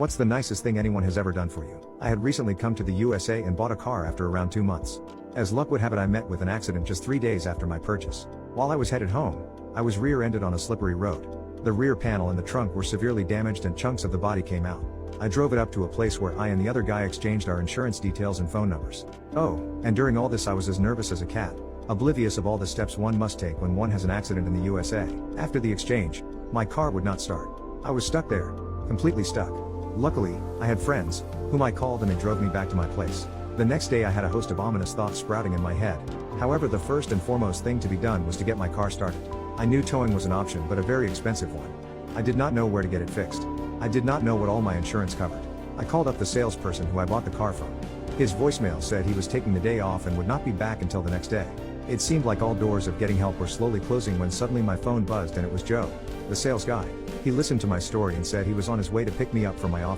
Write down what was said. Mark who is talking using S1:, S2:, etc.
S1: What's the nicest thing anyone has ever done for you? I had recently come to the USA and bought a car after around 2 months. As luck would have it, I met with an accident just 3 days after my purchase. While I was headed home, I was rear-ended on a slippery road. The rear panel and the trunk were severely damaged and chunks of the body came out. I drove it up to a place where I and the other guy exchanged our insurance details and phone numbers. Oh, and during all this I was as nervous as a cat, oblivious of all the steps one must take when one has an accident in the USA. After the exchange, my car would not start. I was stuck there, completely stuck. Luckily, I had friends, whom I called and they drove me back to my place. The next day I had a host of ominous thoughts sprouting in my head. However, the first and foremost thing to be done was to get my car started. I knew towing was an option, but a very expensive one. I did not know where to get it fixed. I did not know what all my insurance covered. I called up the salesperson who I bought the car from. His voicemail said he was taking the day off and would not be back until the next day. It seemed like all doors of getting help were slowly closing when suddenly my phone buzzed and it was Joe, the sales guy. He listened to my story and said he was on his way to pick me up from my office.